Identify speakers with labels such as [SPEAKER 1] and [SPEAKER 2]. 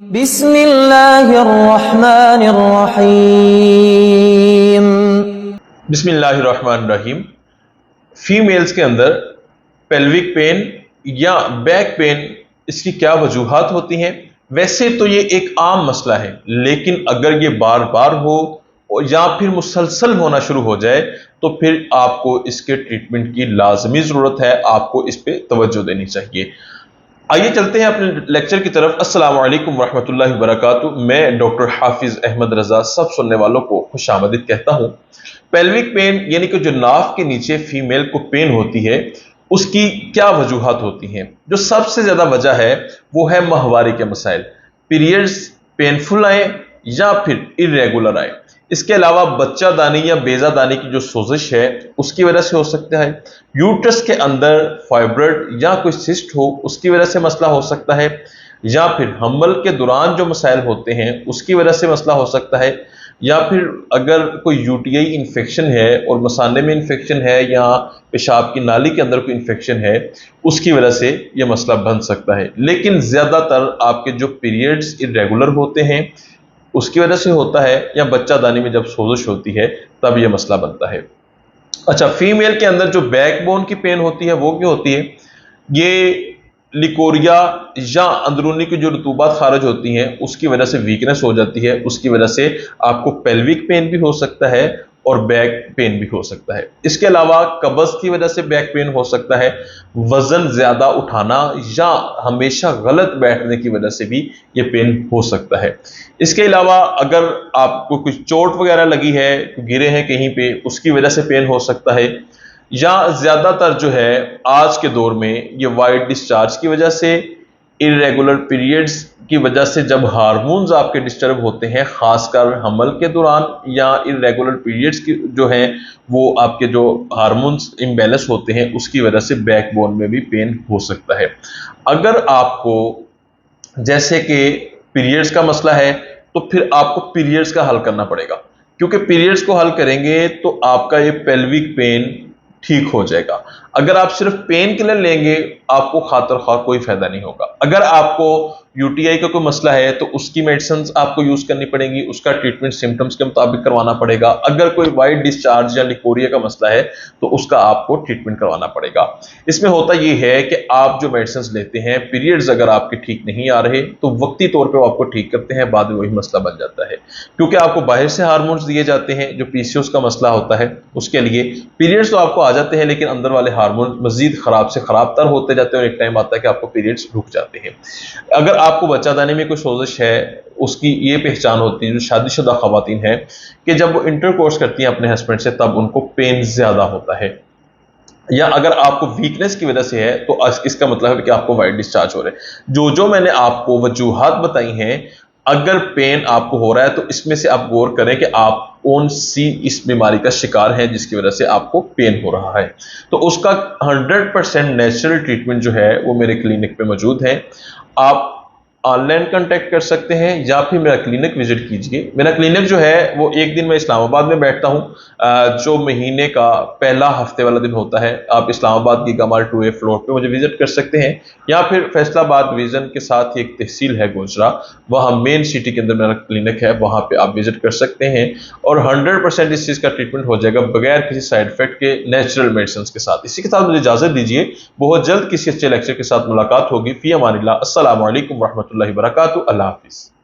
[SPEAKER 1] बिस्मिल्लाहिर्रहमानिर्रहीम।
[SPEAKER 2] बिस्मिल्लाहिर्रहमानिर्रहीम। फीमेल्स के अंदर पेल्विक पेन या बैक पेन, इसकी क्या वजूहात होती हैं? वैसे तो ये एक आम मसला है, लेकिन अगर ये बार बार हो और या फिर मुसलसल होना शुरू हो जाए तो फिर आपको इसके ट्रीटमेंट की लाजमी ज़रूरत है, आपको इस पे तवज्जो देनी चाहिए। आइए चलते हैं अपने लेक्चर की तरफ। अस्सलाम वालेकुम रहमतुल्लाहि व बरकातुहू। मैं डॉक्टर हाफिज अहमद रजा सब सुनने वालों को खुशामदीद कहता हूँ। पेल्विक पेन यानी कि जो नाफ के नीचे फीमेल को पेन होती है, उसकी क्या वजूहात होती हैं? जो सबसे ज्यादा वजह है वो है माहवारी के मसाइल, पीरियड्स पेनफुल आए या फिर इरेगुलर आए। इसके अलावा बच्चा दानी या बेजा दानी की जो सोजिश है उसकी वजह से हो सकता है। यूट्रस के अंदर फाइब्रॉइड या कोई सिस्ट हो उसकी वजह से मसला हो सकता है, या फिर हमल के दौरान जो मसाइल होते हैं उसकी वजह से मसला हो सकता है, या फिर अगर कोई यूटीआई इन्फेक्शन है और मसाने में इन्फेक्शन है या पेशाब की नाली के अंदर कोई इन्फेक्शन है उसकी वजह से यह मसला बन सकता है। लेकिन ज़्यादातर आपके जो पीरियड्स इरेगुलर होते हैं उसकी वजह से होता है, या बच्चा दानी में जब सोजिश होती है तब यह मसला बनता है। अच्छा, फीमेल के अंदर जो बैकबोन की पेन होती है वो क्यों होती है? ये लिकोरिया या अंदरूनी की जो रतूबात खारिज होती हैं उसकी वजह से वीकनेस हो जाती है, उसकी वजह से आपको पेल्विक पेन भी हो सकता है और बैक पेन भी हो सकता है। इसके अलावा कब्ज की वजह से बैक पेन हो सकता है, वजन ज्यादा उठाना या हमेशा गलत बैठने की वजह से भी ये पेन हो सकता है। इसके अलावा अगर आपको कुछ चोट वगैरह लगी है, गिरे हैं कहीं पे, उसकी वजह से पेन हो सकता है, या ज्यादातर जो है आज के दौर में ये वाइट डिस्चार्ज की वजह से, इरेगुलर पीरियड्स की वजह से, जब हार्मोन्स आपके डिस्टर्ब होते हैं खासकर हमल के दौरान, या इरेगुलर पीरियड्स की जो है वो आपके जो हार्मोन्स इम्बैलेंस होते हैं उसकी वजह से बैकबोन में भी पेन हो सकता है। अगर आपको जैसे कि पीरियड्स का मसला है तो फिर आपको पीरियड्स का हल करना पड़ेगा, क्योंकि पीरियड्स को हल करेंगे तो आपका ये पेल्विक पेन ठीक हो जाएगा। अगर आप सिर्फ पेन किलर लेंगे आपको खातर खा कोई फायदा नहीं होगा। अगर आपको यूटीआई का कोई मसला है तो उसकी मेडिसिन आपको यूज करनी पड़ेगी, उसका ट्रीटमेंट सिम्टम्स के मुताबिक करवाना पड़ेगा। अगर कोई वाइट डिस्चार्ज या लिकोरिया का मसला है तो उसका आपको ट्रीटमेंट करवाना पड़ेगा। इसमें होता यह है कि आप जो मेडिसिन लेते हैं, पीरियड्स अगर आपके ठीक नहीं आ रहे तो वक्ती तौर पर वो आपको ठीक करते हैं, बाद में वही मसला बन जाता है, क्योंकि आपको बाहर से हार्मोन्स दिए जाते हैं। जो पीसीओएस का मसला होता है उसके लिए पीरियड्स तो आपको आ जाते हैं, लेकिन अंदर वाले हार्मोन मजीद खराब से खराब तर होते जाते हैं और एक टाइम आता है कि आपको पीरियड्स रुक जाते हैं। अगर आपको बच्चा दाने में कोई सोजिश है, उसकी ये पहचान होती है जो शादीशुदा खवातीन है कि जब वो इंटरकोर्स करती हैं अपने हस्बैंड से तब उनको पेन ज्यादा होता है, या अगर आपको वीकनेस की वजह से है तो इसका मतलब है कि आपको वाइट डिस्चार्ज हो रहे हैं। जो मैंने आपको वजूहात बताई हैं, अगर पेन आपको हो रहा है तो इसमें से आप गौर करें कि आप कौन सी इस बीमारी का शिकार है जिसकी वजह से आपको पेन हो रहा है। तो उसका 100% नेचुरल ट्रीटमेंट जो है वो मेरे क्लिनिक पे मौजूद है। आप ऑनलाइन कांटेक्ट कर सकते हैं या फिर मेरा क्लिनिक विजिट कीजिए। मेरा क्लिनिक जो है वो एक दिन मैं इस्लामाबाद में बैठता हूँ, जो महीने का पहला हफ्ते वाला दिन होता है। आप इस्लामाबाद की कमाल 2A फ्लोर पे मुझे विजिट कर सकते हैं, या फिर फैसलाबाद डिवीजन के साथ ही एक तहसील है गोजरा, वहाँ मेन सिटी के अंदर मेरा क्लिनिक है, वहाँ पे आप विजिट कर सकते हैं और 100% इस चीज़ का ट्रीटमेंट हो जाएगा बगैर किसी साइड इफेक्ट के, नेचुरल मेडिसिन के साथ। इसी के साथ मुझे इजाज़त दीजिए, बहुत जल्द किसी अच्छे लेक्चर के साथ मुलाकात होगी। फी अमानिल्लाह। अस्सलामु अलैकुम रहमतुल्लाहि व बरकातुहू। अल्लाह हाफिज़।